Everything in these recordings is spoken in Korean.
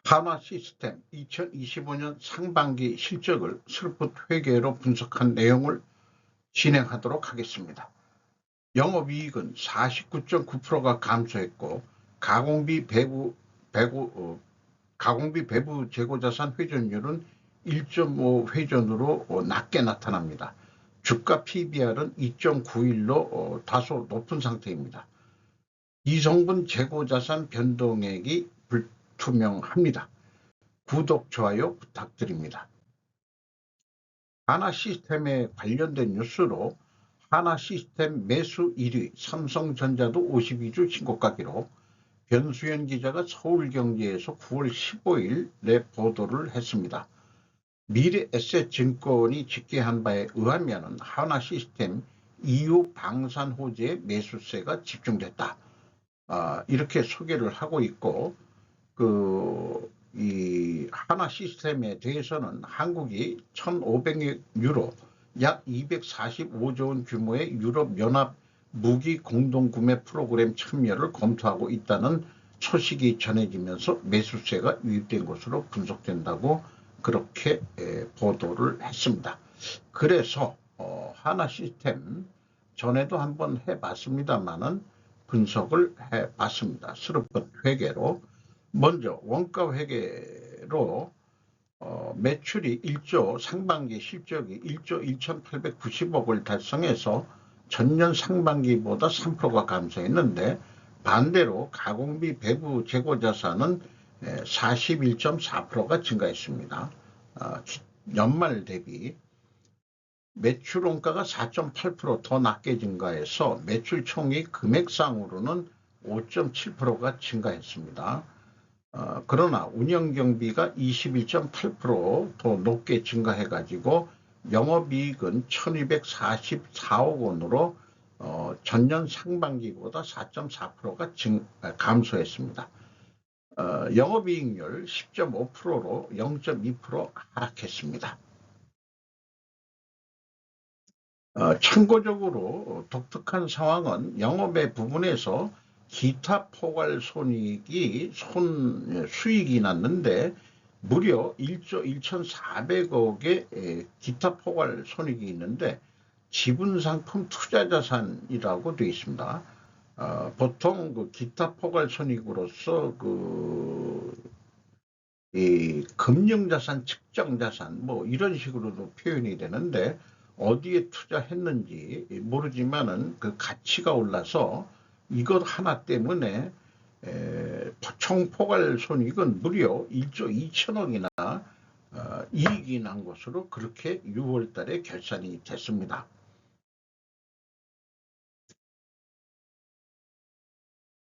한화시스템 2025년 상반기 실적을 스루풋 회계로 분석한 내용을 진행하도록 하겠습니다. 영업이익은 49.9%가 감소했고 가공비 배부 재고자산 회전율은 1.5 회전으로 낮게 나타납니다. 주가 PBR은 2.91로 다소 높은 상태입니다. 이성분 재고자산 변동액이 불투명합니다. 구독, 좋아요 부탁드립니다. 한화시스템에 관련된 뉴스로 한화시스템 매수 1위 삼성전자도 52주 신고가 기록. 변수연 기자가 서울경제에서 9월 15일에 보도를 했습니다. 미래에셋증권이 집계한 바에 의하면 한화시스템 EU 방산호재의 매수세가 집중됐다. 이렇게 소개를 하고 있고, 이 한화시스템에 대해서는 한국이 1,500억 유로, 약 245조 원 규모의 유럽연합 무기 공동구매 프로그램 참여를 검토하고 있다는 소식이 전해지면서 매수세가 유입된 것으로 분석된다고 그렇게 보도를 했습니다. 그래서 한화시스템 전에도 한번 해봤습니다만은 분석을 해봤습니다. 스루풋 회계로. 먼저 원가 회계로 매출이 1조, 상반기 실적이 1조 1,890억을 달성해서 전년 상반기보다 3%가 감소했는데, 반대로 가공비 배부 재고자산은 41.4%가 증가했습니다. 연말 대비 매출 원가가 4.8% 낮게 증가해서 매출 총액 금액상으로는 5.7%가 증가했습니다. 그러나 운영경비가 21.8% 더 높게 증가해가지고 영업이익은 1,244억 원으로 전년 상반기보다 4.4%가 감소했습니다. 영업이익률 10.5%로 0.2% 하락했습니다. 참고적으로 독특한 상황은 영업의 부분에서 기타 포괄 수익이 났는데 무려 1조 1,400억의 기타 포괄 손익이 있는데 지분상품 투자자산이라고 되어 있습니다. 보통 그 기타 포괄 손익으로서 이 금융자산, 측정자산 뭐 이런 식으로도 표현이 되는데, 어디에 투자했는지 모르지만은 그 가치가 올라서 이것 하나 때문에 총 포괄 손익은 무려 1조 2천억이나 이익이 난 것으로 그렇게 6월 달에 결산이 됐습니다.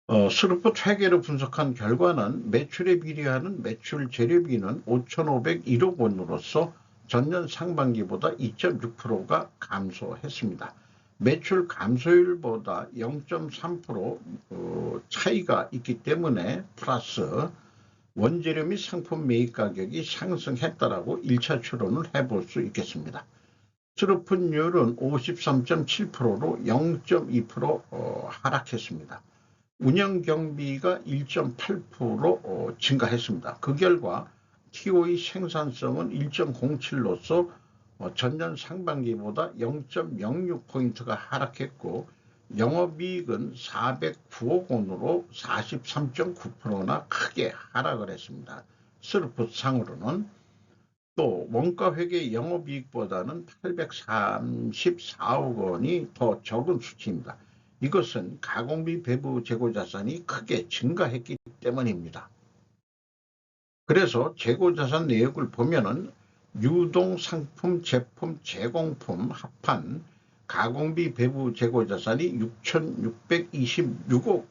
스루풋 회계로 분석한 결과는 매출에 비례하는 매출 재료비는 5,501억 원으로서 전년 상반기보다 2.6%가 감소했습니다. 매출 감소율보다 0.3% 차이가 있기 때문에 플러스 원재료 및 상품 매입 가격이 상승했다라고 1차 추론을 해볼 수 있겠습니다. 스루풋율은 53.7%로 0.2% 하락했습니다. 운영경비가 1.8% 증가했습니다. 그 결과 TOE 생산성은 1.07로서 전년 상반기보다 0.06포인트가 하락했고, 영업이익은 409억 원으로 43.9%나 크게 하락을 했습니다. 스루풋 상으로는 또 원가회계 영업이익보다는 834억 원이 더 적은 수치입니다. 이것은 가공비 배부 재고자산이 크게 증가했기 때문입니다. 그래서 재고자산 내역을 보면은 유동상품, 제품, 제공품 합한 가공비 배부 재고자산이 6,626억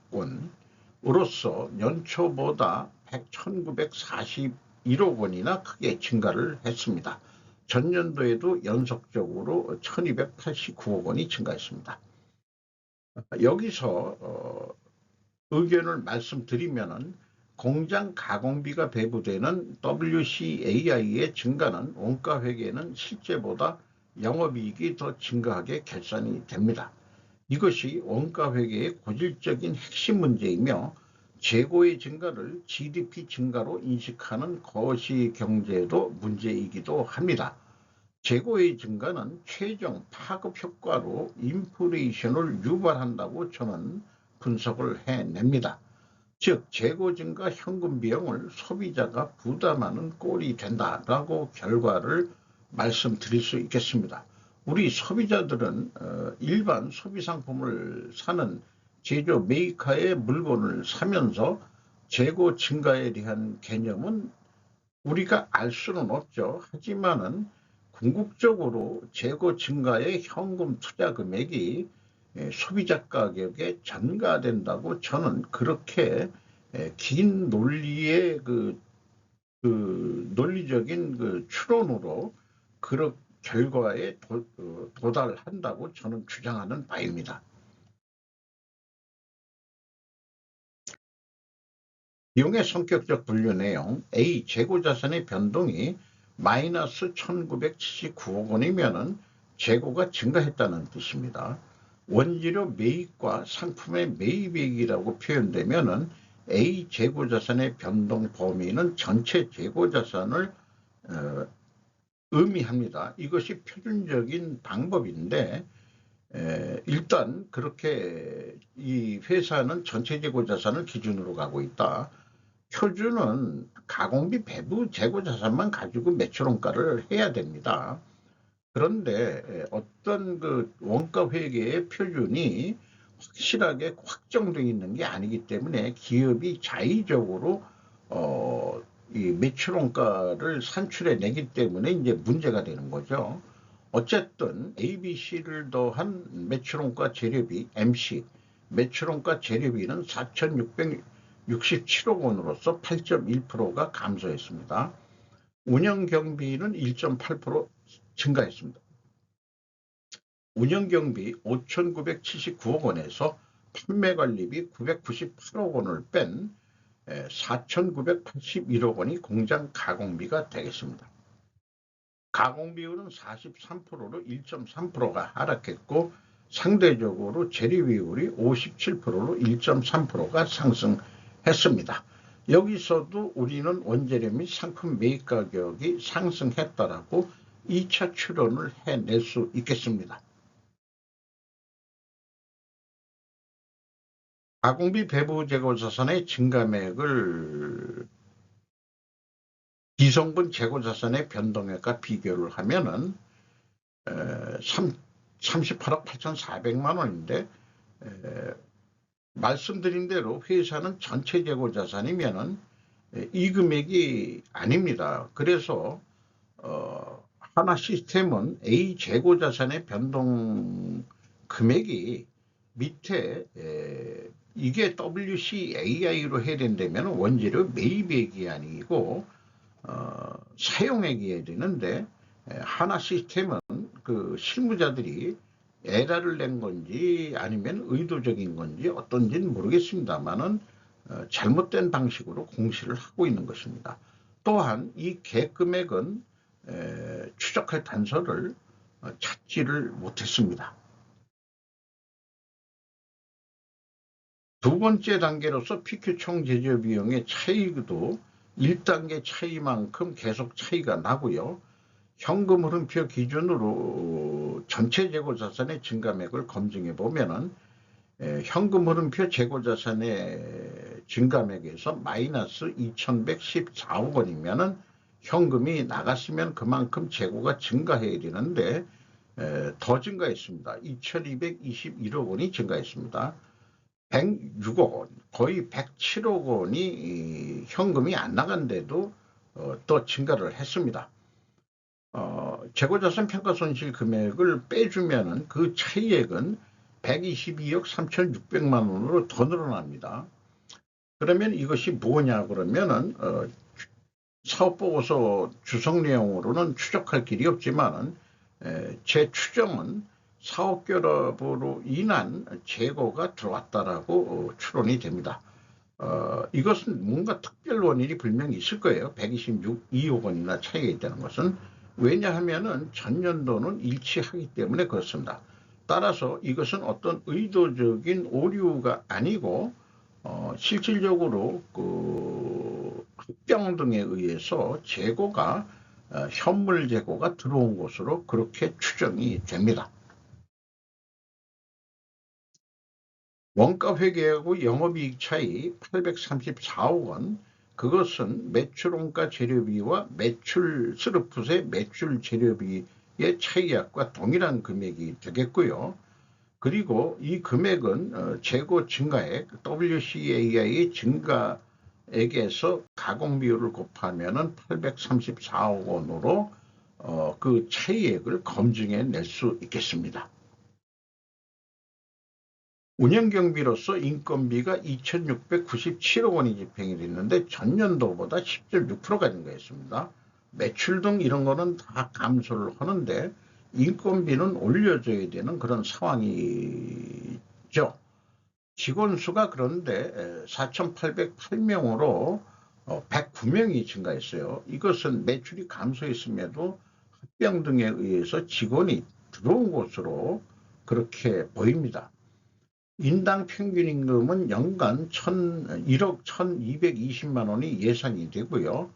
원으로서 연초보다 1,941억 원이나 크게 증가를 했습니다. 전년도에도 연속적으로 1,289억 원이 증가했습니다. 여기서 의견을 말씀드리면은 공장 가공비가 배부되는 WCAI의 증가는 원가회계는 실제보다 영업이익이 더 증가하게 결산이 됩니다. 이것이 원가회계의 고질적인 핵심 문제이며 재고의 증가를 GDP 증가로 인식하는 거시경제도 문제이기도 합니다. 재고의 증가는 최종 파급 효과로 인플레이션을 유발한다고 저는 분석을 해냅니다. 즉 재고 증가 현금 비용을 소비자가 부담하는 꼴이 된다라고 결과를 말씀드릴 수 있겠습니다. 우리 소비자들은 일반 소비상품을 사는 제조 메이커의 물건을 사면서 재고 증가에 대한 개념은 우리가 알 수는 없죠. 하지만은 궁극적으로 재고 증가의 현금 투자 금액이 소비자 가격에 전가된다고 저는 그렇게 긴 논리의 그 논리적인 그 추론으로 그런 결과에 도달한다고 저는 주장하는 바입니다. 비용의 성격적 분류 내용 A. 재고자산의 변동이 마이너스 1979억 원이면 재고가 증가했다는 뜻입니다. 원재료 매입과 상품의 매입액이라고 표현되면 A. 재고자산의 변동 범위는 전체 재고자산을 의미합니다. 이것이 표준적인 방법인데 일단 그렇게 이 회사는 전체 재고자산을 기준으로 가고 있다. 표준은 가공비 배부 재고자산만 가지고 매출원가를 해야 됩니다. 그런데 어떤 그 원가 회계의 표준이 확실하게 확정되어 있는 게 아니기 때문에 기업이 자의적으로 이 매출원가를 산출해 내기 때문에 이제 문제가 되는 거죠. 어쨌든 ABC를 더한 매출원가 재료비 MC 매출원가 재료비는 4,667억 원으로서 8.1%가 감소했습니다. 운영경비는 1.8% 증가했습니다. 운영경비 5,979억 원에서 판매관리비 998억 원을 뺀 4,981억 원이 공장 가공비가 되겠습니다. 가공비율은 43%로 1.3%가 하락했고 상대적으로 재료비율이 57%로 1.3%가 상승했습니다. 여기서도 우리는 원재료 및 상품 매입 가격이 상승했다라고 2차 추론을 해낼 수 있겠습니다. 가공비 배부 재고자산의 증가액을 비성분 재고자산의 변동액과 비교를 하면은 38억 8,400만 원인데 말씀드린 대로 회사는 전체 재고자산이면은 이 금액이 아닙니다. 그래서 하나 시스템은 A 재고자산의 변동 금액이 밑에 이게 WCAI로 해야 된다면 원재료 매입액이 아니고 사용액이어야 되는데 하나 시스템은 그 실무자들이 에러를 낸 건지 아니면 의도적인 건지 어떤지는 모르겠습니다만은 잘못된 방식으로 공시를 하고 있는 것입니다. 또한 이 계획금액은 추적할 단서를 찾지를 못했습니다. 두 번째 단계로서 PQ 총 제조 비용의 차이도 1단계 차이만큼 계속 차이가 나고요. 현금 흐름표 기준으로 전체 재고자산의 증가액을 검증해 보면은 현금 흐름표 재고자산의 증가액에서 마이너스 2,114억 원이면은 현금이 나갔으면 그만큼 재고가 증가해야 되는데 더 증가했습니다. 2,221억 원이 증가했습니다. 106억 원, 거의 107억 원이 현금이 안 나간데도 또 증가를 했습니다. 재고자산 평가손실 금액을 빼주면은 그 차이액은 122억 3,600만 원으로 더 늘어납니다. 그러면 이것이 뭐냐 그러면은 사업보고서 주석 내용으로는 추적할 길이 없지만은 제 추정은 사업 결합으로 인한 재고가 들어왔다라고 추론이 됩니다. 이것은 뭔가 특별 원인이 분명히 있을 거예요. 126억 원이나 차이가 있다는 것은. 왜냐하면은 전년도는 일치하기 때문에 그렇습니다. 따라서 이것은 어떤 의도적인 오류가 아니고 실질적으로 합병 등에 의해서 재고가 현물 재고가 들어온 것으로 그렇게 추정이 됩니다. 원가 회계하고 영업이익 차이 834억 원, 그것은 매출원가 재료비와 스르풋의 매출 재료비의 차이액과 동일한 금액이 되겠고요. 그리고 이 금액은 재고 증가액 WCAI 증가액에서 가공비율을 곱하면 834억 원으로 그 차이액을 검증해낼 수 있겠습니다. 운영경비로서 인건비가 2,697억 원이 집행이 됐는데 전년도보다 10.6%가 증가했습니다. 매출 등 이런 거는 다 감소를 하는데 인건비는 올려줘야 되는 그런 상황이죠. 직원 수가 그런데 4,808명으로 109명이 증가했어요. 이것은 매출이 감소했음에도 합병 등에 의해서 직원이 들어온 것으로 그렇게 보입니다. 인당 평균 임금은 연간 1억 1,220만 원이 예상이 되고요.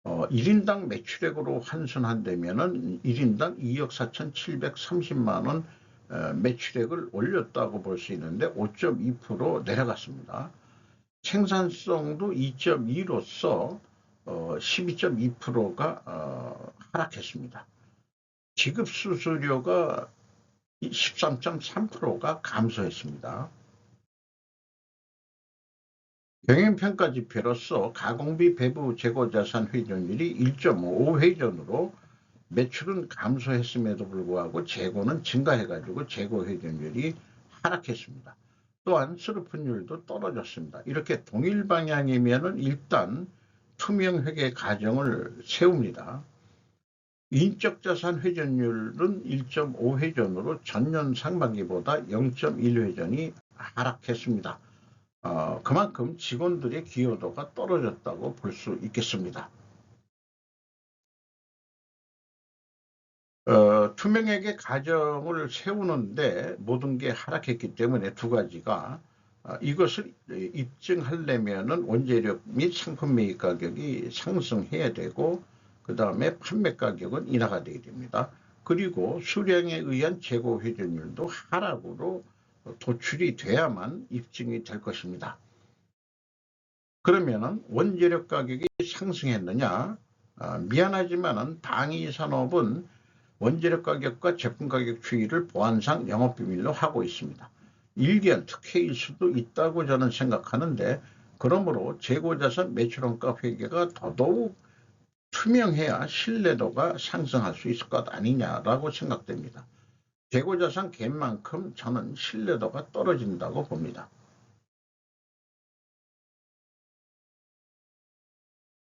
1인당 매출액으로 환산한다면 1인당 2억 4,730만 원 매출액을 올렸다고 볼 수 있는데 5.2% 내려갔습니다. 생산성도 2.2로서 12.2%가 하락했습니다. 지급수수료가 13.3%가 감소했습니다. 경영평가 지표로서 가공비 배부 재고자산 회전율이 1.5회전으로 매출은 감소했음에도 불구하고 재고는 증가해가지고 재고 회전율이 하락했습니다. 또한 스르풋율도 떨어졌습니다. 이렇게 동일 방향이면 일단 투명회계 가정을 세웁니다. 인적자산 회전율은 1.5회전으로 전년 상반기보다 0.1회전이 하락했습니다. 그만큼 직원들의 기여도가 떨어졌다고 볼 수 있겠습니다. 투명회계 가정을 세우는데 모든 게 하락했기 때문에 두 가지가 이것을 입증하려면 원재료 및 상품 매입 가격이 상승해야 되고 그 다음에 판매 가격은 인하가 되어야 됩니다. 그리고 수량에 의한 재고 회전율도 하락으로 도출이 돼야만 입증이 될 것입니다. 그러면 원재료 가격이 상승했느냐? 미안하지만 방위산업은 원재료 가격과 제품 가격 추이를 보안상 영업비밀로 하고 있습니다. 일견 특혜일 수도 있다고 저는 생각하는데 그러므로 재고자산 매출원가 회계가 더더욱 투명해야 신뢰도가 상승할 수 있을 것 아니냐라고 생각됩니다. 재고자산 갭만큼 저는 신뢰도가 떨어진다고 봅니다.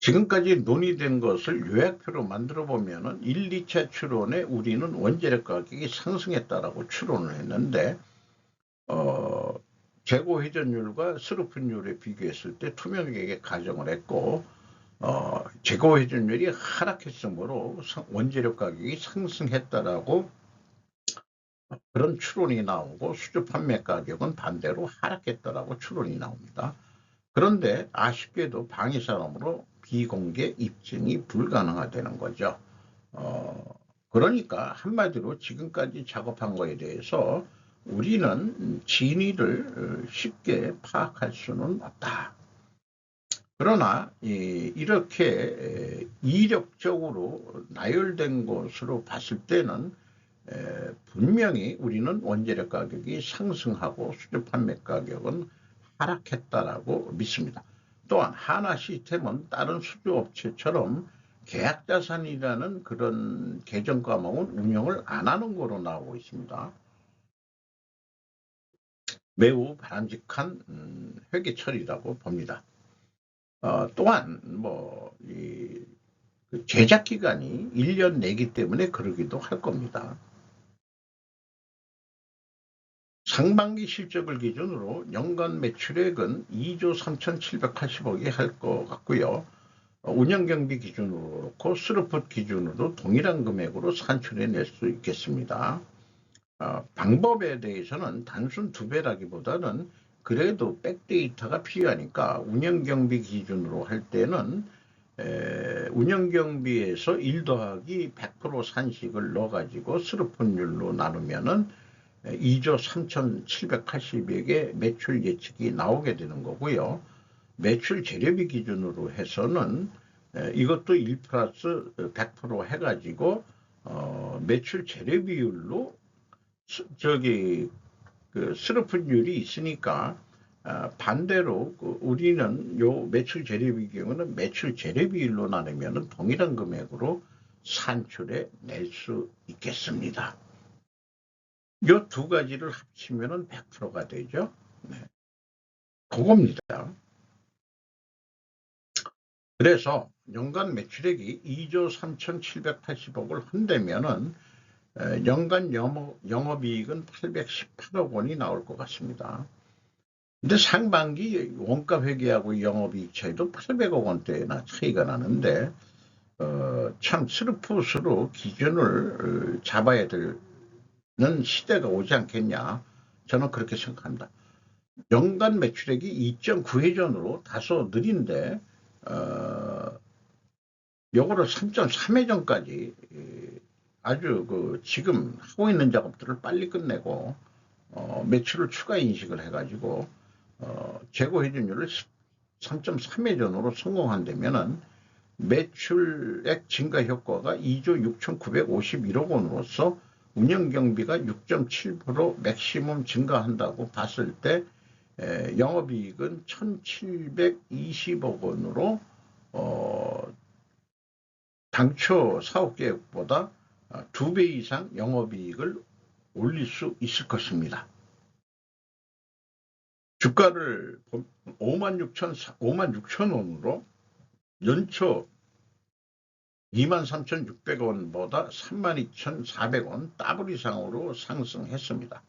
지금까지 논의된 것을 요약표로 만들어 보면 1, 2차 추론에 우리는 원재료 가격이 상승했다라고 추론을 했는데 재고 회전율과 스르풋율에 비교했을 때 투명하게 가정을 했고 재고 회전율이 하락했으므로 원재료 가격이 상승했다라고 그런 추론이 나오고 수주 판매 가격은 반대로 하락했다라고 추론이 나옵니다. 그런데 아쉽게도 방위산업으로 비공개 입증이 불가능하다는 거죠. 그러니까 한마디로 지금까지 작업한 거에 대해서 우리는 진위를 쉽게 파악할 수는 없다. 그러나 이렇게 이력적으로 나열된 것으로 봤을 때는 분명히 우리는 원재료 가격이 상승하고 수주 판매 가격은 하락했다라고 믿습니다. 또한 하나 시스템은 다른 수주업체처럼 계약자산이라는 그런 계정 과목은 운영을 안 하는 거로 나오고 있습니다. 매우 바람직한 회계 처리라고 봅니다. 또한 제작 기간이 1년 내기 때문에 그러기도 할 겁니다. 상반기 실적을 기준으로 연간 매출액은 2조 3,780억이 할 것 같고요. 운영경비 기준으로 그렇고 스루풋 기준으로 동일한 금액으로 산출해낼 수 있겠습니다. 방법에 대해서는 단순 2배라기보다는 그래도 백데이터가 필요하니까 운영경비 기준으로 할 때는 운영경비에서 1 더하기 100% 산식을 넣어가지고 스르폰율로 나누면은 2조 3,780억의 매출 예측이 나오게 되는 거고요. 매출 재료비 기준으로 해서는 이것도 1 플러스 100% 해가지고 매출 재료비율로 그 스르폰율이 있으니까 반대로 우리는 요 매출 재료비 경우는 매출 재료비율로 나누면 동일한 금액으로 산출해 낼 수 있겠습니다. 요 두 가지를 합치면 100%가 되죠. 네. 그겁니다. 그래서 연간 매출액이 2조 3,780억을 한다면은 연간 영업이익은 818억 원이 나올 것 같습니다. 근데 상반기 원가 회계하고 영업이익 차이도 800억 원대나 차이가 나는데 참 스루풋으로 기준을 잡아야 되는 시대가 오지 않겠냐, 저는 그렇게 생각합니다. 연간 매출액이 2.9회전으로 다소 느린데 요거를 3.3회전까지 아주 지금 하고 있는 작업들을 빨리 끝내고 매출을 추가 인식을 해가지고 재고 회전율을 3.3회전으로 성공한다면은 매출액 증가 효과가 2조 6,951억 원으로서 운영경비가 6.7% 맥시멈 증가한다고 봤을 때 영업이익은 1,720억 원으로 당초 사업 계획보다 2배 이상 영업이익을 올릴 수 있을 것입니다. 주가를 56,000원으로 연초 23,600원보다 32,400원 더블 이상으로 상승했습니다.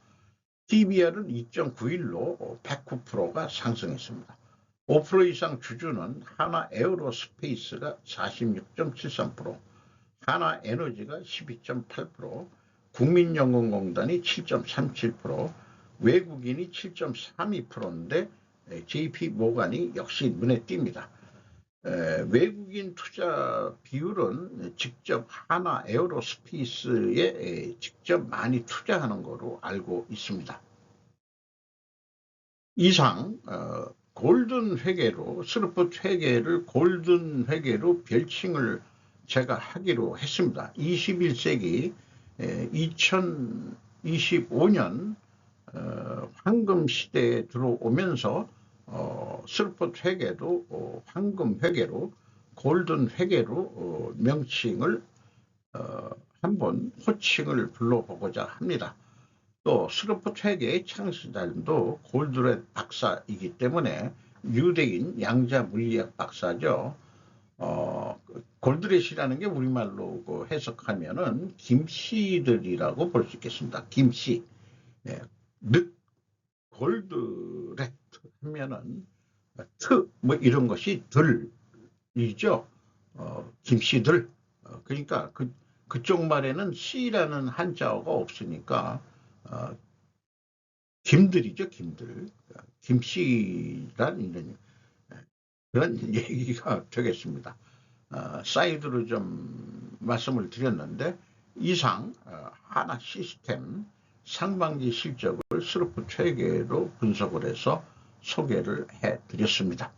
PBR은 2.91로 109%가 상승했습니다. 5% 이상 주주는 하나 에어로스페이스가 46.73%, 하나 에너지가 12.8%, 국민연금공단이 7.37%, 외국인이 7.32%인데 JP모간이 역시 눈에 띕니다. 외국인 투자 비율은 직접 하나 에어로스페이스에 직접 많이 투자하는 거로 알고 있습니다. 이상 골든 회계로, 스루풋 회계를 골든 회계로 별칭을 제가 하기로 했습니다. 21세기 2025년 황금 시대에 들어오면서 스루풋 회계도 황금 회계로, 골든 회계로 명칭을 한번 호칭을 불러보고자 합니다. 또 스루풋 회계의 창시자도 골드렛 박사이기 때문에 유대인 양자 물리학 박사죠. 골드렛이라는 게 우리말로 해석하면은 김씨들이라고 볼 수 있겠습니다. 김씨. 골드렛 하면은 뭐 이런 것이 들이죠. 김씨들. 그러니까 그쪽 말에는 씨라는 한자어가 없으니까 김들이죠, 김들. 김씨란 이런 그런 얘기가 되겠습니다. 사이드로 좀 말씀을 드렸는데 이상 하나 시스템 상반기 실적을 스루풋 회계로 분석을 해서 소개를 해드렸습니다.